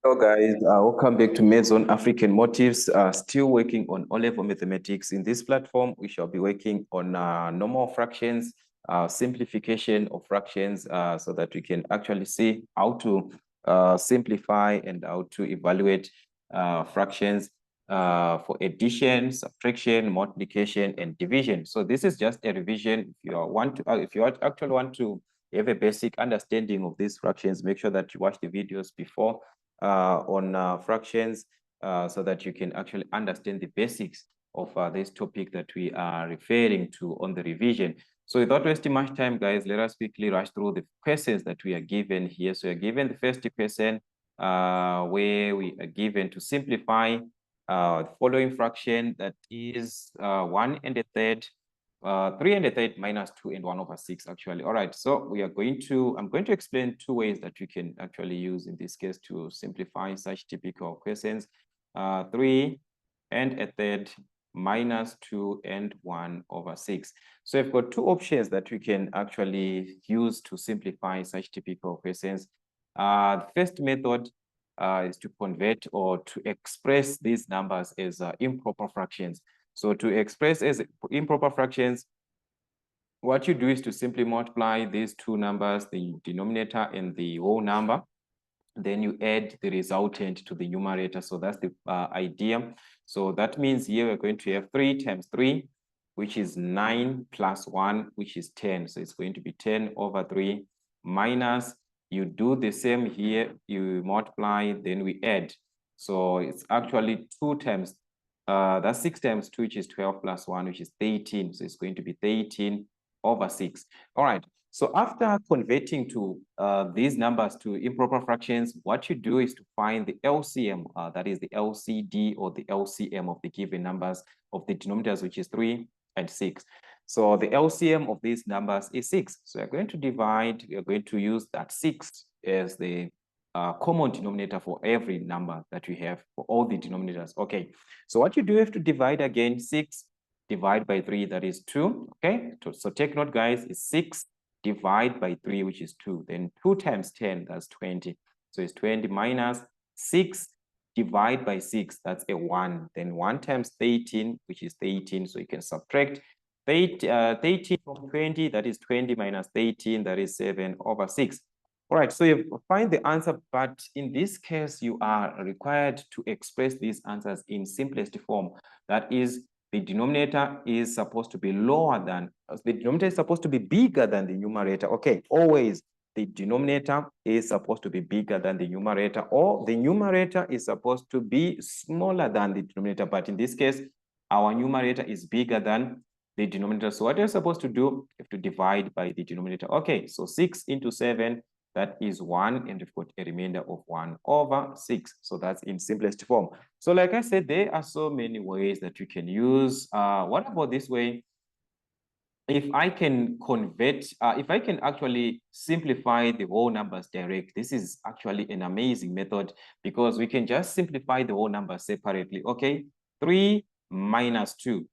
Hello guys, welcome back to Maths on African Motives. Still working on O-level mathematics. In this platform, we shall be working on normal fractions, simplification of fractions, so that we can actually see how to simplify and how to evaluate fractions for addition, subtraction, multiplication, and division. So this is just a revision. If you actually want to have a basic understanding of these fractions, make sure that you watch the videos before on fractions so that you can actually understand the basics of this topic that we are referring to on the revision. So without wasting much time, guys, let us quickly rush through the questions that we are given here. So we are given the first question where we are given to simplify the following fraction, that is 1 and a third, 3 and a third minus 2 and 1/6 actually. All right, so I'm going to explain two ways that you can actually use in this case to simplify such typical questions. 3 and a third minus 2 and 1/6. So I've got two options that we can actually use to simplify such typical questions. The first method is to convert or to express these numbers as improper fractions. So to express as improper fractions, what you do is to simply multiply these two numbers, the denominator and the whole number. Then you add the resultant to the numerator. So that's the idea. So that means here we're going to have 3 times 3, which is 9 plus 1, which is 10. So it's going to be 10/3 minus, you do the same here, you multiply, then we add. So it's actually 2 times, that's 6 times 2, which is 12 plus 1, which is 13. So it's going to be 13/6. All right. So after converting to these numbers to improper fractions, what you do is to find the LCM, that is the LCD or the LCM of the given numbers of the denominators, which is 3 and 6. So the LCM of these numbers is 6. So we're going to divide, we're going to use that 6 as the common denominator for every number that we have for all the denominators. Okay, so what you do, have to divide again. 6 divided by 3, that is 2. Okay, so take note, guys, is 6 divided by 3, which is 2. Then 2 times 10, that's 20. So it's 20 minus 6 divided by 6, that's a 1. Then 1 times 13, which is 13. So you can subtract 13 from 20, that is 20 minus 13, that is 7/6. All right, so you find the answer, but in this case, you are required to express these answers in simplest form. That is, the denominator is supposed to be the denominator is supposed to be bigger than the numerator. Okay, always the denominator is supposed to be bigger than the numerator, or the numerator is supposed to be smaller than the denominator. But in this case, our numerator is bigger than the denominator. So what you're supposed to do, you have to divide by the denominator. Okay, so 6 into 7, that is 1, and we've got a remainder of 1/6. So that's in simplest form. So like I said, there are so many ways that you can use. What about this way? If I can convert, if I can actually simplify the whole numbers direct, this is actually an amazing method, because we can just simplify the whole number separately. Okay, 3 minus 2.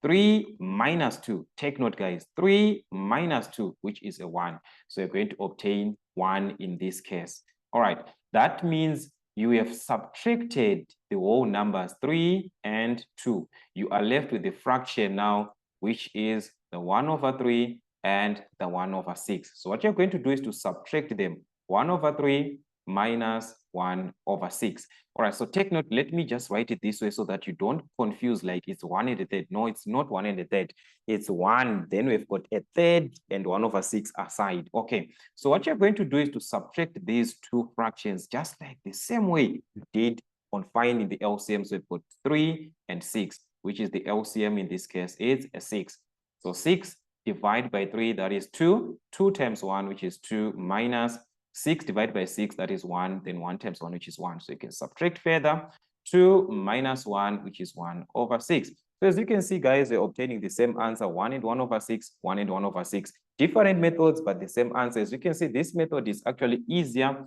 3 minus 2, take note, guys, 3 minus 2, which is a 1. So you're going to obtain 1 in this case. All right, that means you have subtracted the whole numbers 3 and 2. You are left with the fraction now, which is the 1/3 and the 1/6. So what you're going to do is to subtract them. 1/3 minus 1/6. All right, so take note, let me just write it this way so that you don't confuse, like it's 1 and a third. No, it's not 1 and a third. It's 1, then we've got a third and 1/6 aside. Okay, so what you're going to do is to subtract these two fractions just like the same way you did on finding the LCM. So we've got 3 and 6, which is the LCM in this case, is a 6. So 6 divided by 3, that is 2. 2 times 1, which is 2, minus 6 divided by 6, that is 1, then 1 times 1, which is 1. So you can subtract further. 2 minus 1, which is 1/6. So as you can see, guys, we're obtaining the same answer, 1 and 1/6, 1 and 1/6. Different methods, but the same answer. As you can see, this method is actually easier.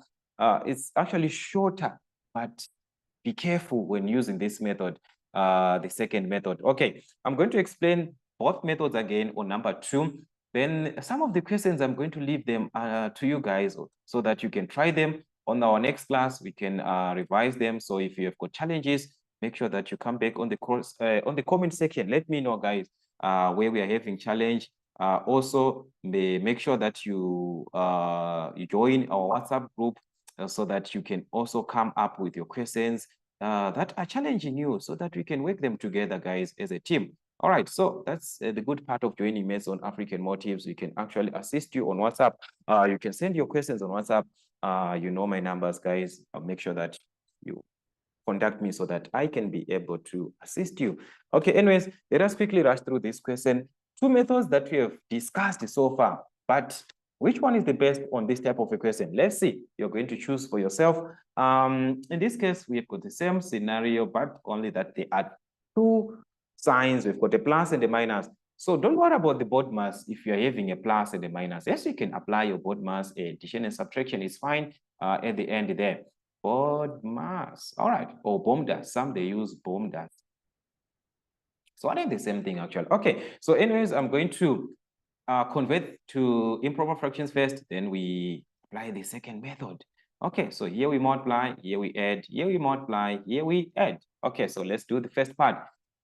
It's actually shorter, but be careful when using this method, the second method. Okay, I'm going to explain both methods again on number 2. Then some of the questions, I'm going to leave them to you guys so that you can try them On our next class, we can revise them. So if you have got challenges, make sure that you come back on the course on the comment section. Let me know, guys, where we are having challenge. Also, make sure that you join our WhatsApp group so that you can also come up with your questions that are challenging you, so that we can work them together, guys, as a team. All right, so that's the good part of joining Maths on African Motives. We can actually assist you on WhatsApp. You can send your questions on WhatsApp. You know my numbers, guys. I'll make sure that you contact me so that I can be able to assist you. Okay, anyways, let us quickly rush through this question. Two methods that we have discussed so far, but which one is the best on this type of a question? Let's see. You're going to choose for yourself. In this case, we have got the same scenario, but only that there are two signs. We've got a plus and a minus. So don't worry about the board mass if you're having a plus and a minus. Yes, you can apply your board mass. Addition and subtraction is fine at the end there. Board mass. All right. Or BOMDAS. Some they use BOMDAS. So I think the same thing actually. Okay. So anyways, I'm going to convert to improper fractions first. Then we apply the second method. Okay. So here we multiply, here we add, here we multiply, here we add. Okay. So let's do the first part.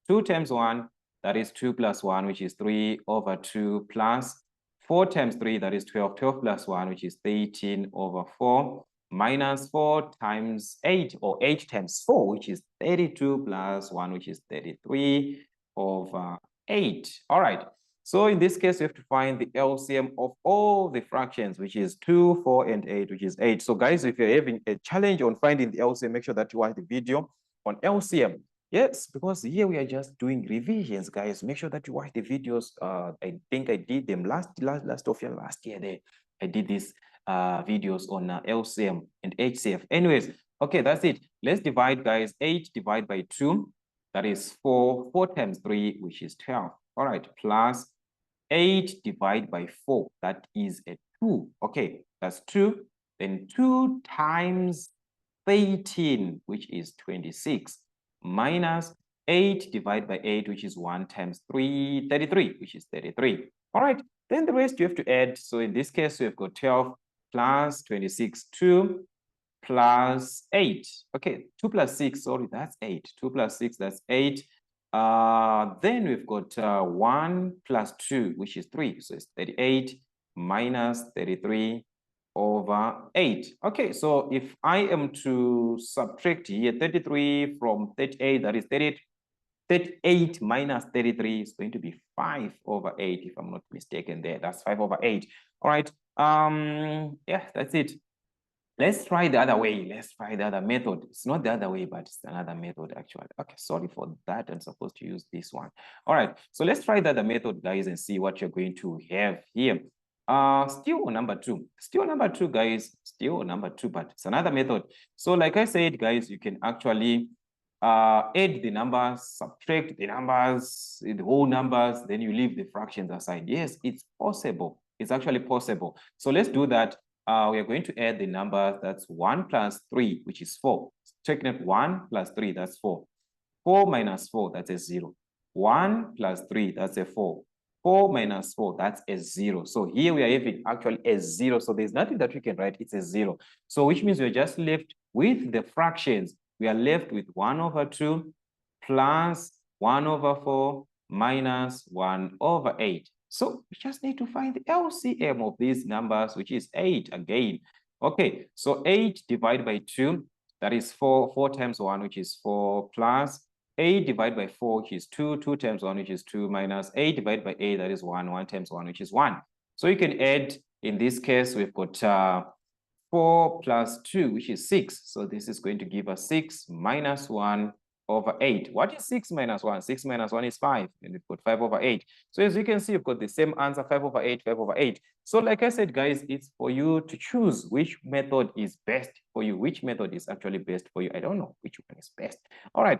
2 times 1, that is 2 plus 1, which is 3 over 2 plus 4 times 3, that is 12. 12 plus 1, which is 13 over 4. Minus 4 times 8, or 8 times 4, which is 32, plus 1, which is 33 over 8. All right. So in this case, we have to find the LCM of all the fractions, which is 2, 4, and 8, which is 8. So guys, if you're having a challenge on finding the LCM, make sure that you watch the video on LCM. Yes, because here we are just doing revisions, guys. Make sure that you watch the videos. I think I did them last year there. I did this videos on LCM and HCF. Anyways, okay, that's it. Let's divide, guys. 8 divided by 2, that is 4. 4 times 3, which is 12. All right, plus 8 divided by 4, that is a 2. Okay, that's 2. Then 2 times 13, which is 26, minus 8 divided by 8, which is 1 times 3, 33, which is 33. All right, then the rest you have to add. So in this case, we have got 12 plus 26, 2 plus 8. Okay, 2 plus 6, sorry, that's 8. 2 plus 6, that's 8. Then we've got 1 plus 2, which is 3. So it's 38 minus 33 over 8. Okay, so if I am to subtract here 33 from 38, that is 38 minus 33 is going to be 5 over 8, if I'm not mistaken there. That's 5 over 8. All right. Yeah, that's it. Let's try the other way. Let's try the other method. It's not the other way, but it's another method actually. Okay, sorry for that. I'm supposed to use this one. All right, so let's try the other method, guys, and see what you're going to have here. Still on number 2. Still number 2, guys. Still on number 2, but it's another method. So like I said, guys, you can actually add the numbers, subtract the numbers, the whole numbers, then you leave the fractions aside. Yes, it's possible. It's actually possible. So let's do that. We are going to add the number. That's 1 plus 3, which is 4. Checking it. 1 plus 3, that's 4. 4 minus 4, that's a 0. 1 plus 3, that's a 4. 4 minus 4, that's a 0. So here we are having actually a 0. So there's nothing that we can write. It's a 0. So which means we're just left with the fractions. We are left with 1 over 2 plus 1 over 4 minus 1 over 8. So we just need to find the LCM of these numbers, which is 8 again. Okay, so 8 divided by 2, that is 4. 4 times 1, which is 4, plus 8 divided by 4, which is 2. 2 times 1, which is 2, minus 8 divided by 8, that is 1. 1 times 1, which is 1. So you can add, in this case, we've got 4 plus 2, which is 6. So this is going to give us 6 minus 1 over 8. What is 6 minus 1? 6 minus 1 is 5, and we've got 5 over 8. So as you can see, you've got the same answer, 5 over 8, 5 over 8. So like I said, guys, it's for you to choose which method is best for you, which method is actually best for you. I don't know which one is best. All right.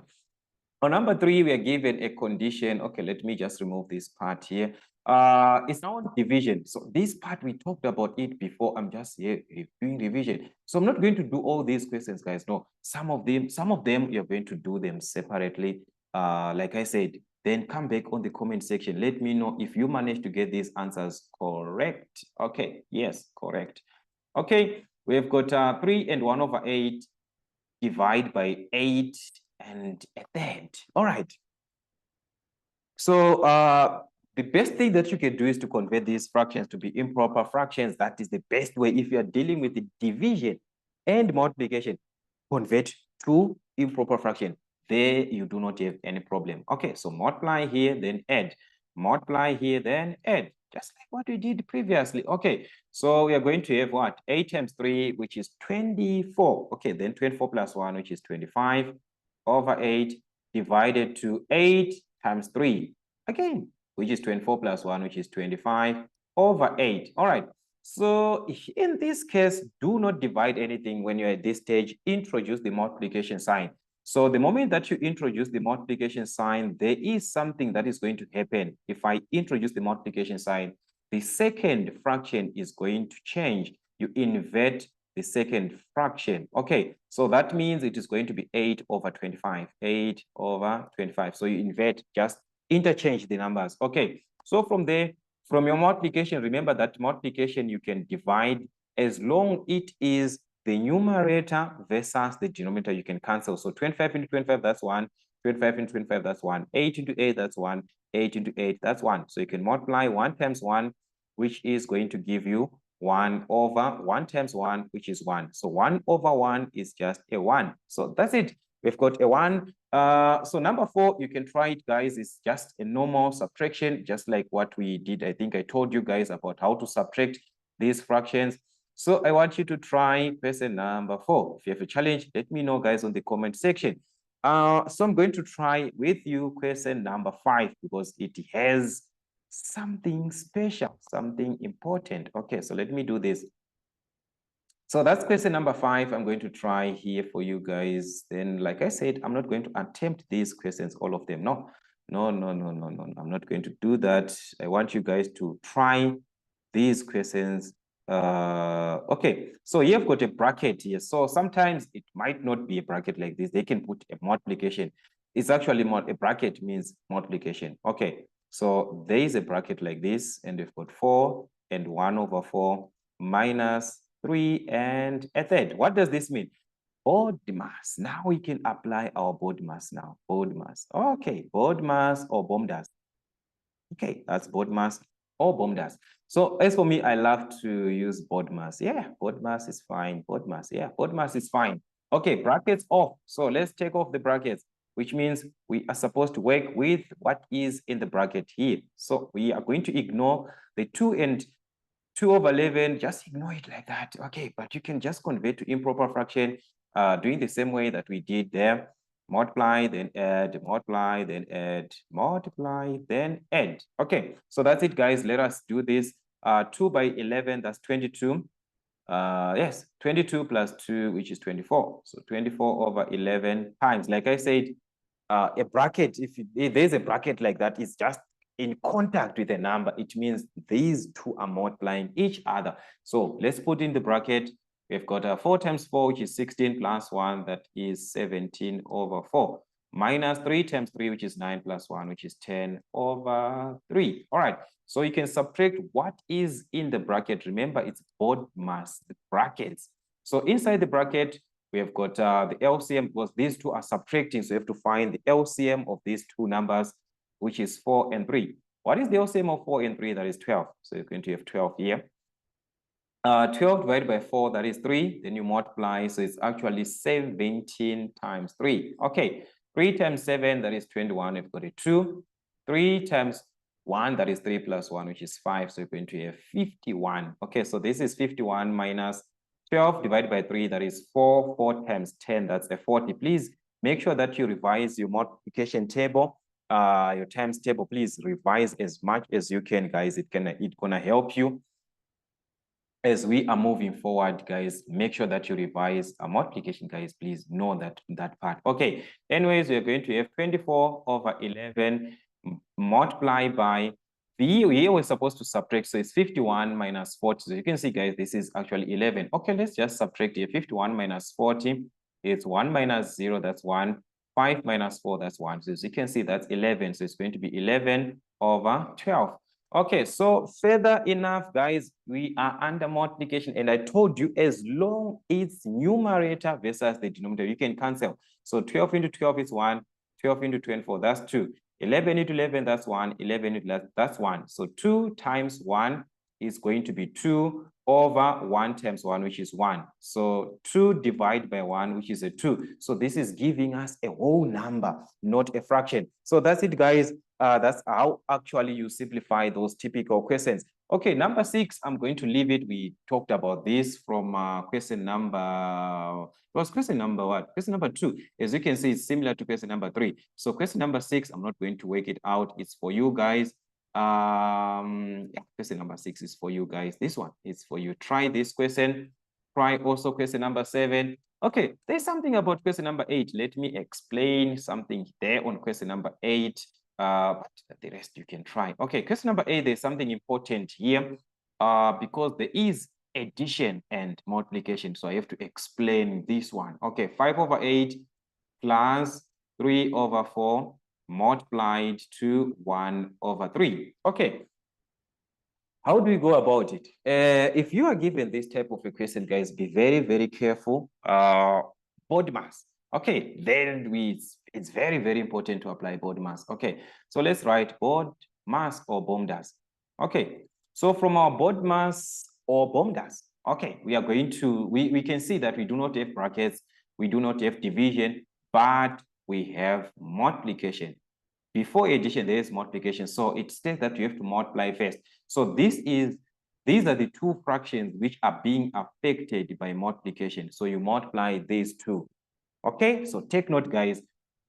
On number 3, we are given a condition. Okay, let me just remove this part here. It's now division. So this part, we talked about it before. I'm just here doing revision. So I'm not going to do all these questions, guys. No, some of them you're going to do them separately. Like I said, then come back on the comment section. Let me know if you managed to get these answers correct. Okay, yes, correct. Okay, We've got 3 and 1 over 8 divide by 8 and a third. All right. So the best thing that you can do is to convert these fractions to be improper fractions. That is the best way. If you are dealing with the division and multiplication, convert to improper fraction. There you do not have any problem. Okay, so multiply here, then add. Multiply here, then add. Just like what we did previously. Okay, so we are going to have what? 8 times 3, which is 24. Okay, then 24 plus 1, which is 25 over 8 divided to 8 times 3. Again, which is 24 plus 1, which is 25 over 8. All right. So in this case, do not divide anything when you're at this stage. Introduce the multiplication sign. So the moment that you introduce the multiplication sign, there is something that is going to happen. If I introduce the multiplication sign, the second fraction is going to change. You invert the second fraction. Okay, so that means it is going to be 8 over 25. 8 over 25. So you invert, just interchange the numbers. Okay, so from there, from your multiplication, remember that multiplication you can divide as long it is the numerator versus the denominator. You can cancel. So 25 into 25, that's 1. 25 into 25, that's 1. 8 into 8, that's 1. 8 into 8, that's 1. So you can multiply 1 times 1, which is going to give you 1 over 1 times 1, which is 1. So 1 over 1 is just a 1. So that's it. We've got a 1. So number 4, you can try it, guys. It's just a normal subtraction, just like what we did. I think I told you guys about how to subtract these fractions. So I want you to try question number 4. If you have a challenge, let me know, guys, on the comment section. So I'm going to try with you question number 5 because it has something special, something important. Okay, so let me do this. So that's question number 5. I'm going to try here for you guys. Then, like I said, I'm not going to attempt these questions, all of them. No. I'm not going to do that. I want you guys to try these questions. Okay, so you've got a bracket here. So sometimes it might not be a bracket like this. They can put a multiplication. It's actually a bracket means multiplication. Okay, so there is a bracket like this, and we've got 4 and 1 over 4 minus 3 and a third. What does this mean? BODMAS. Now we can apply our BODMAS now. BODMAS. Okay, BODMAS or BOMDAS. Okay, that's BODMAS or BOMDAS. So as for me, I love to use BODMAS. Yeah, BODMAS is fine. BODMAS. Yeah, BODMAS is fine. Okay, brackets off. So let's take off the brackets, which means we are supposed to work with what is in the bracket here. So we are going to ignore the 2 and 2 over 11, just ignore it like that. Okay, but you can just convert to improper fraction doing the same way that we did there. Multiply, then add, multiply, then add, multiply, then add. Okay, so that's it, guys. Let us do this. 2 by 11, that's 22. Yes, 22 plus 2, which is 24. So 24 over 11 times. Like I said, a bracket, if there's a bracket like that, it's just in contact with a number. It means these two are multiplying each other. So let's put in the bracket. We've got 4 times 4, which is 16 plus 1, that is 17 over 4. Minus 3 times 3, which is 9 plus 1, which is 10 over 3. All right. So you can subtract what is in the bracket. Remember, it's BODMAS, the brackets. So inside the bracket, we have got the LCM, because these two are subtracting. So you have to find the LCM of these two numbers, which is 4 and 3. What is the LCM of 4 and 3? That is 12. So you're going to have 12 here. 12 divided by 4, that is 3. Then you multiply. So it's actually 17 times 3. Okay. 3 times 7, that is 21. We've got a 2. 3 times 1, that is 3 plus 1, which is 5. So you're going to have 51. Okay. So this is 51 minus 12 divided by 3, that is 4. 4 times 10, that's a 40. Please make sure that you revise your multiplication table, your times table. Please revise as much as you can, guys. It's gonna help you as we are moving forward, guys. Make sure that you revise a multiplication, guys. Please know that part. Okay. Anyways, we're going to have 24 over 11 multiplied by here we're supposed to subtract, so it's 51 minus 40. So you can see, guys, this is actually 11. Okay, let's just subtract here. 51 minus 40, it's 1 minus 0, that's 1. 5 minus 4, that's 1. So as you can see, that's 11. So it's going to be 11 over 12. Okay, so further enough, guys, we are under multiplication, and I told you as long as numerator versus the denominator, you can cancel. So 12 into 12 is 1, 12 into 24, that's 2. 11 into 11, that's 1, 11 into 11, that's 1. So 2 times 1 is going to be 2 over 1 times 1, which is 1. So 2 divided by 1, which is a 2. So this is giving us a whole number, not a fraction. So that's it, guys. That's how actually you simplify those typical questions. Okay, number 6, I'm going to leave it. We talked about this from question number, it was question number what? Question number 2. As you can see, it's similar to question number 3. So question number 6, I'm not going to work it out. It's for you guys. Yeah, question number 6 is for you guys. This one is for you. Try this question. Try also question number 7. Okay, there's something about question number 8. Let me explain something there on question number 8. But the rest you can try. Okay, question number 8, there's something important here because there is addition and multiplication. So I have to explain this one. Okay, 5 over 8 plus 3 over 4 multiplied to 1 over 3. Okay, how do we go about it? If you are given this type of equation, guys, be very, very careful. Body mass. Okay, then it's very, very important to apply body mass. Okay, so let's write body mass or BOMDAS. Okay, so from our body mass or BOMDAS, okay, we are going to, we can see that we do not have brackets, we do not have division, but we have multiplication. Before addition, there is multiplication. So it states that you have to multiply first. So these are the two fractions which are being affected by multiplication. So you multiply these two. Okay, so take note, guys.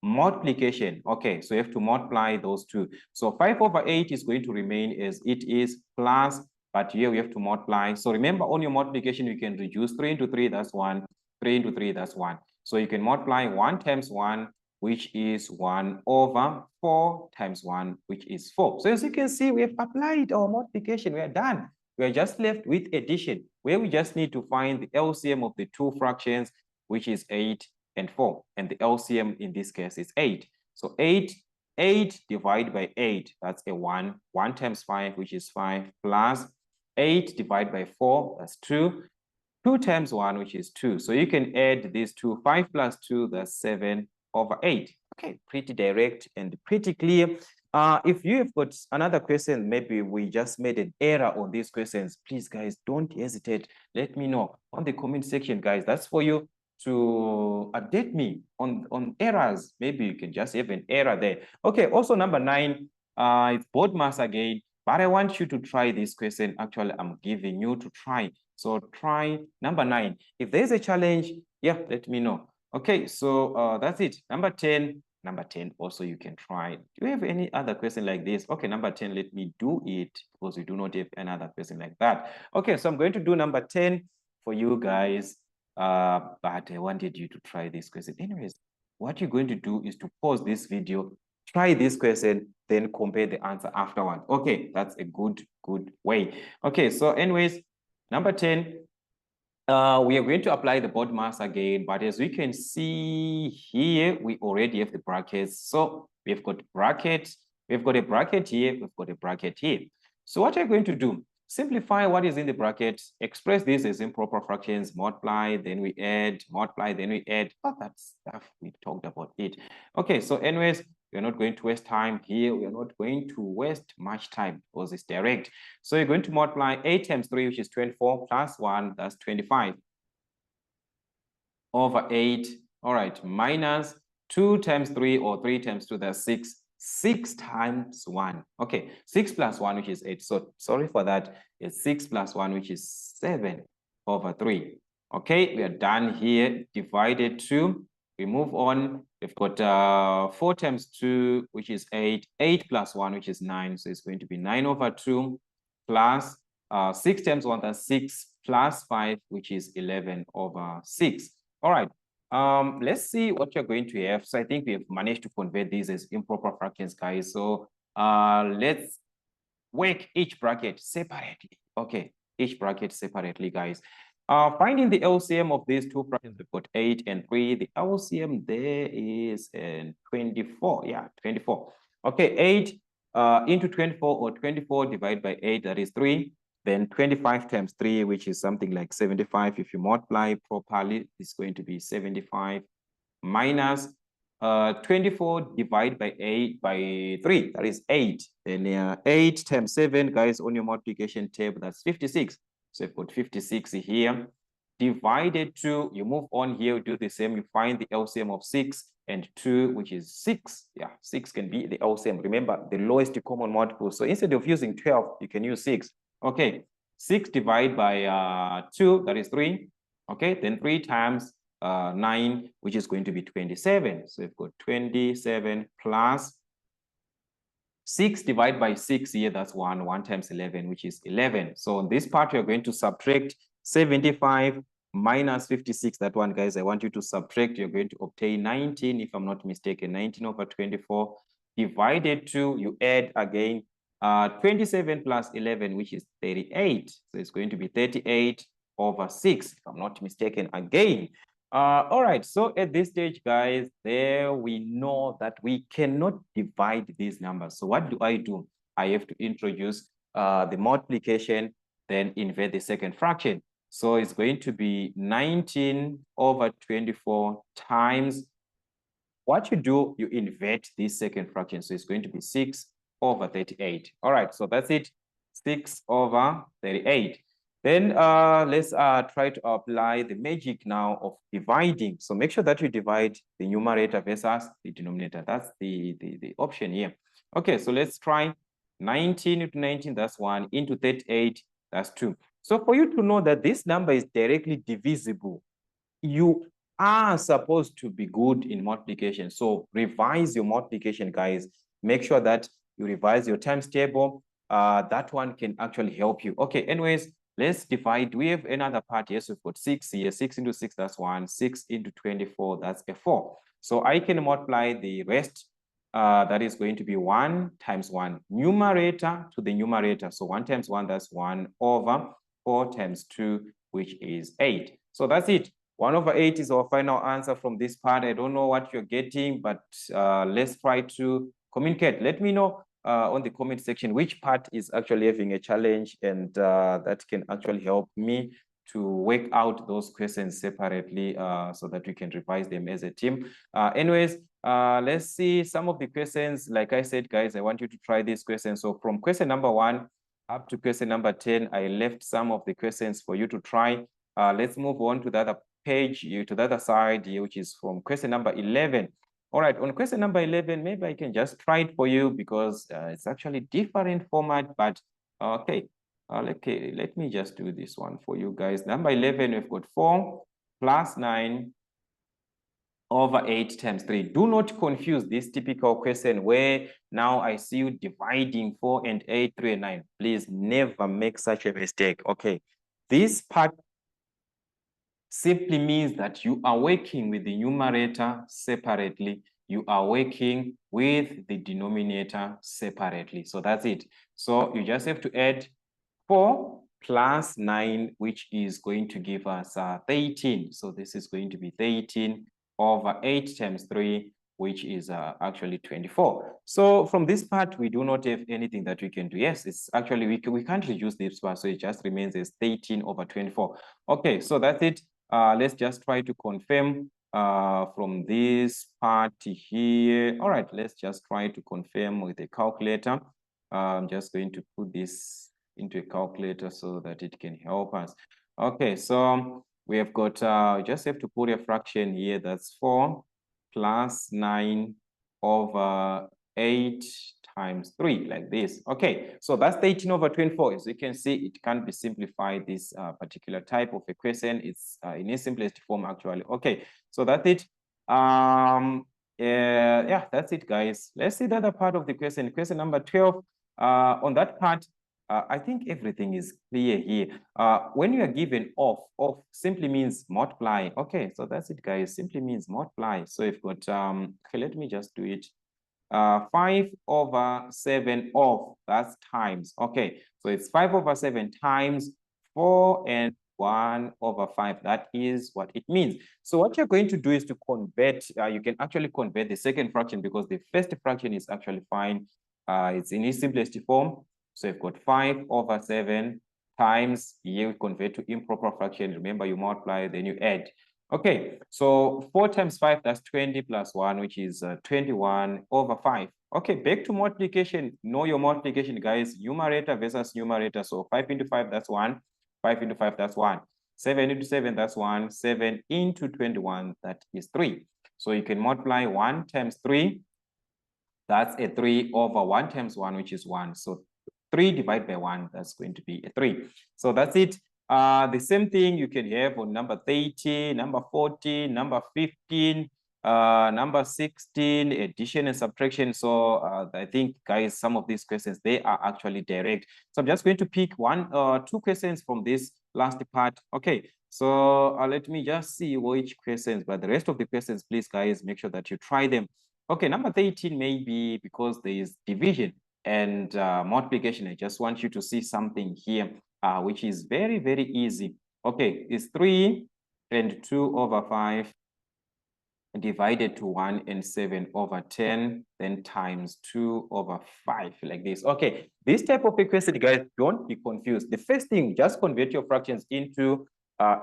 Multiplication. Okay, so you have to multiply those two. So 5 over 8 is going to remain as it is plus, but here we have to multiply. So remember, on your multiplication, you can reduce 3 into 3, that's 1. 3 into 3, that's 1. So you can multiply 1 times 1, which is 1 over 4 times 1, which is 4. So as you can see, we have applied our multiplication. We are done. We are just left with addition, where we just need to find the LCM of the two fractions, which is 8 and 4. And the LCM in this case is 8. So 8 divided by 8, that's a 1. 1 times 5, which is 5, plus 8 divided by 4, that's 2. 2 times 1, which is 2. So you can add these two. 5 plus 2, that's 7 over 8. Okay, pretty direct and pretty clear. If you have got another question, maybe we just made an error on these questions, please, guys, don't hesitate. Let me know on the comment section, guys. That's for you to update me on errors. Maybe you can just have an error there. Okay, also number 9, it's board mass again, but I want you to try this question. Actually, I'm giving you to try. So try number 9. If there's a challenge, yeah, let me know. Okay, so that's it. Number 10 also you can try. Do you have any other question like this? Okay, number 10, let me do it because we do not have another question like that. Okay, so I'm going to do number 10 for you guys, but I wanted you to try this question. Anyways, what you're going to do is to pause this video, try this question, then compare the answer afterwards. Okay, that's a good way. Okay, so anyways, number 10, we are going to apply the board mass again, but as we can see here, we already have the brackets. So we've got brackets, we've got a bracket here, we've got a bracket here. So what are you going to do? Simplify what is in the bracket, express this as improper fractions, multiply, then we add, multiply, then we add. Oh, that stuff, we talked about it. Okay, so anyways, we're not going to waste time here. We are not going to waste much time because it's direct. So you're going to multiply 8 times 3, which is 24, plus 1, that's 25, over 8. All right, minus 2 times 3 or 3 times 2, that's 6. 6 times 1. Okay, 6 plus 1, which is 8. So sorry for that. It's 6 plus 1, which is 7 over 3. Okay, we are done here. Divided 2. We move on. We've got 4 times 2, which is 8. 8 plus 1, which is 9. So it's going to be 9 over 2 plus 6 times 1, that's 6, plus 5, which is 11 over 6. All right. Let's see what you're going to have. So I think we have managed to convert these as improper fractions, guys. So let's work each bracket separately. Okay, each bracket separately, guys. Finding the LCM of these two fractions, we've got 8 and 3. The LCM there is 24. Yeah, 24. Okay, 8 into 24, or 24 divided by 8, that is 3. Then 25 times 3, which is something like 75. If you multiply properly, it's going to be 75 minus 24 divided by 8 by 3, that is 8. Then 8 times 7, guys, on your multiplication table, that's 56. So you put 56 here. Divided to, you move on here, do the same, you find the LCM of 6 and 2, which is 6. Yeah, 6 can be the LCM. Remember, the lowest common multiple. So instead of using 12, you can use 6. Okay, 6 divided by 2, that is 3. Okay, then 3 times 9, which is going to be 27. So we've got 27 plus 6 divided by 6 here, that's 1. 1 times 11, which is 11. So on this part, you're going to subtract 75 minus 56. That one, guys, I want you to subtract. You're going to obtain 19, if I'm not mistaken. 19 over 24 divided to, you add again 27 plus 11, which is 38. So it's going to be 38 over 6, if I'm not mistaken again. All right, so at this stage, guys, there we know that we cannot divide these numbers. So what do? I have to introduce the multiplication, then invert the second fraction. So it's going to be 19 over 24 times, what you do, you invert this second fraction. So it's going to be 6 over 38. All right, so that's it, 6 over 38. Then let's try to apply the magic now of dividing. So make sure that you divide the numerator versus the denominator. That's the option here. Okay, so let's try 19 into 19, that's 1, into 38, that's 2. So for you to know that this number is directly divisible, you are supposed to be good in multiplication. So revise your multiplication, guys. Make sure that you revise your times table. That one can actually help you. Okay, anyways, let's divide. We have another part. Yes, we've got 6 here. 6 into 6, that's 1. 6 into 24, that's a 4. So I can multiply the rest. That is going to be 1 times 1. Numerator to the numerator. So 1 times 1, that's 1 over 4 times 2, which is 8. So that's it. 1 over 8 is our final answer from this part. I don't know what you're getting, but let's try to communicate. Let me know on the comment section which part is actually having a challenge, and that can actually help me to work out those questions separately so that we can revise them as a team. Anyways, let's see some of the questions. Like I said, guys, I want you to try these questions. So from question number 1 up to question number 10, I left some of the questions for you to try. Let's move on to the other page, to the other side, which is from question number 11. All right, on question number 11, maybe I can just try it for you because it's actually different format, but okay. Okay, let me just do this one for you guys. Number 11, we've got 4 plus 9 over 8 times 3. Do not confuse this typical question where now I see you dividing 4 and 8, 3 and 9. Please never make such a mistake. Okay, this part simply means that you are working with the numerator separately. You are working with the denominator separately. So that's it. So you just have to add 4 plus 9, which is going to give us 13. So this is going to be 13 over 8 times 3, which is actually 24. So from this part, we do not have anything that we can do. Yes, it's actually, we can't reduce this part, so it just remains as 13 over 24. Okay, so that's it. Let's just try to confirm from this part here. All right, let's just try to confirm with a calculator. I'm just going to put this into a calculator so that it can help us. Okay, so we have got, just have to put a fraction here. That's 4 plus 9 over 8 times 3, like this. Okay, so that's 13 over 24. As you can see, it can't be simplified, this particular type of equation. It's in its simplest form, actually. Okay, so that's it. Yeah, that's it, guys. Let's see the other part of the question. Question number 12. On that part, I think everything is clear here. When you are given off simply means multiply. Okay, so that's it, guys. Simply means multiply. So you've got, okay, let me just do it. 5 over 7 off, that's times. Okay, so it's 5 over 7 times 4 and 1 over 5. That is what it means. So what you're going to do is to convert, you can actually convert the second fraction because the first fraction is actually fine. It's in its simplest form. So you've got 5 over 7 times, here we convert to improper fraction. Remember, you multiply, then you add. Okay, so 4 times 5, that's 20 plus 1, which is 21 over 5. Okay, back to multiplication. Know your multiplication, guys. Numerator versus numerator. So 5 into 5, that's 1. 5 into 5, that's 1. 7 into 7, that's 1. 7 into 21, that is 3. So you can multiply 1 times 3. That's a 3 over 1 times 1, which is 1. So 3 divided by 1, that's going to be a 3. So that's it. The same thing you can have on number 30, number 14, number 15, number 16, addition and subtraction. So I think, guys, some of these questions, they are actually direct. So I'm just going to pick two questions from this last part. Okay, so let me just see which questions, but the rest of the questions, please, guys, make sure that you try them. Okay, number 13 may be because there is division and multiplication. I just want you to see something here, which is very, very easy. Okay, it's 3 and 2 over 5 divided to 1 and 7 over 10, then times 2 over 5, like this. Okay, this type of equation, guys, don't be confused. The first thing, just convert your fractions into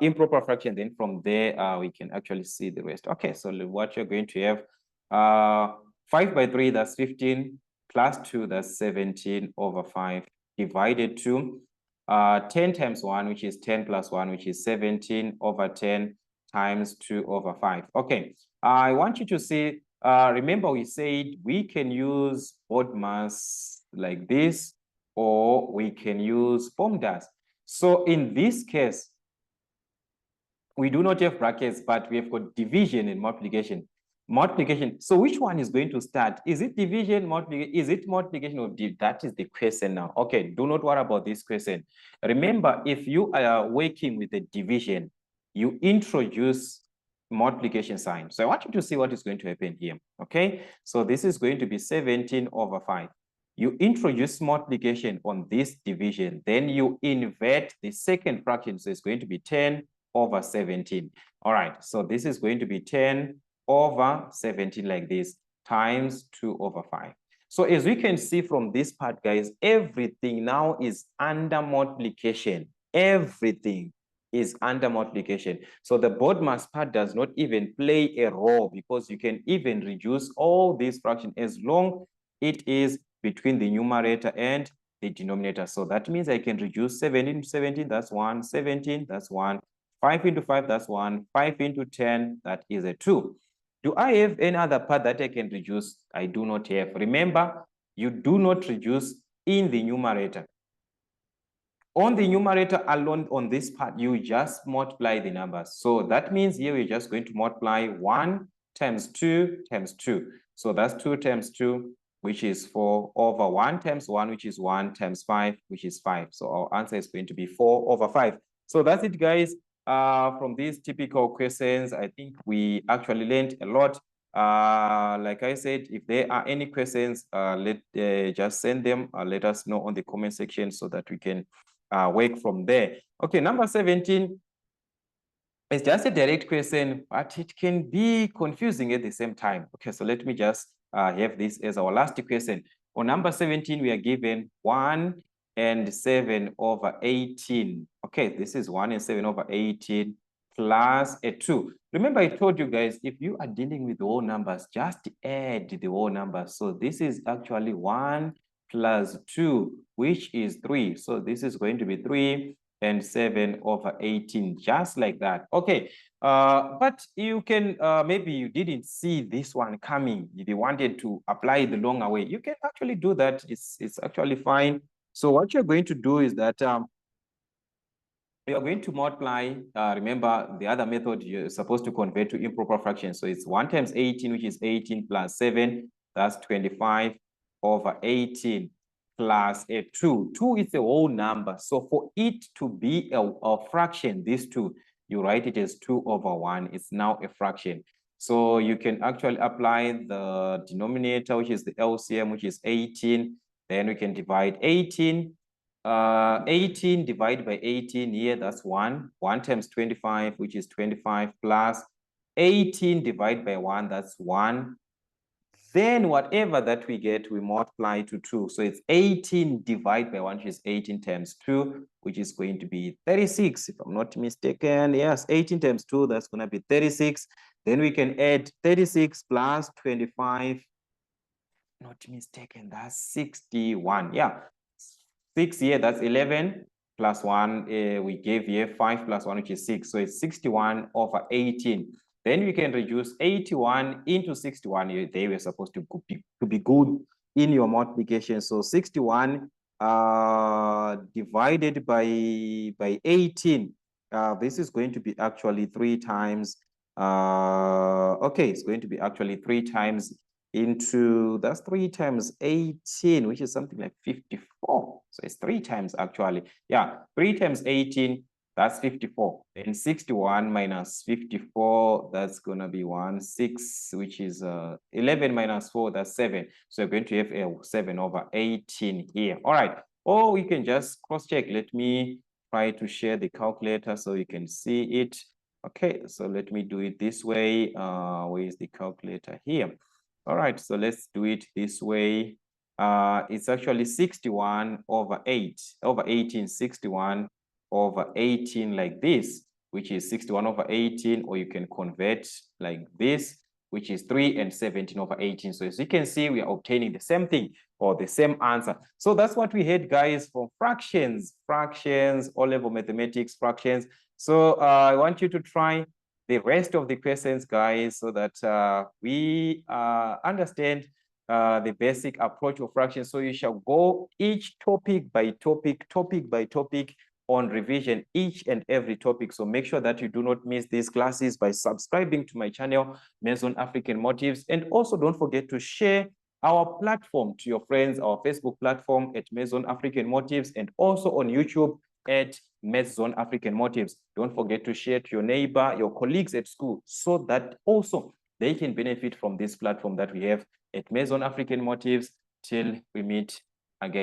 improper fraction. Then from there, we can actually see the rest. Okay, so what you're going to have, 5 by 3, that's 15, plus 2, that's 17 over 5, divided to 10 times 1, which is 10 plus 1, which is 17 over 10 times 2 over 5. Okay, I want you to see, remember we said we can use BODMAS like this, or we can use POMDAS. So in this case, we do not have brackets, but we have got division and multiplication. Multiplication. So which one is going to start? Is it division, multiplication? Is it multiplication or div? That is the question now. Okay, do not worry about this question. Remember, if you are working with the division, you introduce multiplication sign. So I want you to see what is going to happen here. Okay, so this is going to be 17 over 5. You introduce multiplication on this division, then you invert the second fraction. So it's going to be 10 over 17. All right, so this is going to be 10 over 17 like this, times 2 over 5. So as we can see from this part, guys, everything now is under multiplication. Everything is under multiplication. So the BODMAS part does not even play a role, because you can even reduce all these fractions as long it is between the numerator and the denominator. So that means I can reduce 17 into 17, that's 1, 17, that's 1, 5 into 5, that's 1, 5 into 10, that is a 2. Do I have any other part that I can reduce? I do not have. Remember, you do not reduce in the numerator. On the numerator alone, on this part, you just multiply the numbers. So that means here we're just going to multiply 1 times 2 times 2. So that's 2 times 2, which is 4, over 1 times 1, which is 1, times 5, which is 5. So our answer is going to be 4 over 5. So that's it, guys. From these typical questions, I think we actually learned a lot. Like I said, if there are any questions, just send them. Let us know on the comment section so that we can work from there. Okay, number 17 is just a direct question, but it can be confusing at the same time. Okay, so let me just have this as our last question. On number 17, we are given 1 and 7 over 18. Okay, this is 1 and 7 over 18 plus a 2. Remember, I told you guys, if you are dealing with whole numbers, just add the whole numbers. So this is actually 1 plus 2, which is 3. So this is going to be 3 and 7 over 18, just like that. Okay, but you can, maybe you didn't see this one coming. If you wanted to apply the longer way, you can actually do that. It's actually fine. So what you're going to do is that we are going to multiply. Remember, the other method, you're supposed to convert to improper fractions. So it's 1 times 18, which is 18 plus 7, that's 25 over 18 plus a 2. 2 is a whole number. So for it to be a fraction, this 2, you write it as 2 over 1. It's now a fraction. So you can actually apply the denominator, which is the LCM, which is 18. Then we can divide 18. 18 divided by 18 here, that's 1. 1 times 25, which is 25, plus 18 divided by 1, that's 1. Then whatever that we get, we multiply to 2. So it's 18 divided by 1, which is 18 times 2, which is going to be 36, if I'm not mistaken. Yes, 18 times 2, that's going to be 36. Then we can add 36 plus 25. Not mistaken, that's 61. Yeah, 6 here, that's 11 plus 1. We gave here 5 plus 1, which is 6. So it's 61 over 18. Then we can reduce 81 into 61. They were supposed to be good in your multiplication. So 61 divided by 18. This is going to be actually 3 times. Okay, it's going to be actually 3 times into, that's 3 times 18, which is something like 54. So it's 3 times actually. Yeah, 3 times 18, that's 54. Then 61 minus 54, that's going to be 6, which is 11 minus 4, that's 7. So you're going to have 7 over 18 here. All right. Or we can just cross-check. Let me try to share the calculator so you can see it. Okay, so let me do it this way. Where is the calculator? Here. All right, so let's do it this way. It's actually 61 over 8, over 18, 61 over 18 like this, which is 61 over 18, or you can convert like this, which is 3 and 17 over 18. So as you can see, we are obtaining the same thing or the same answer. So that's what we had, guys, for fractions, O-level mathematics, fractions. So I want you to try the rest of the questions, guys, so that we understand the basic approach of fractions. So you shall go each topic by topic on revision, each and every topic. So make sure that you do not miss these classes by subscribing to my channel, Maison African Motives. And also don't forget to share our platform to your friends, our Facebook platform at Maison African Motives, and also on YouTube at Maison African Motives. Don't forget to share to your neighbor, your colleagues at school, so that also they can benefit from this platform that we have at Maison African Motives. Till we meet again.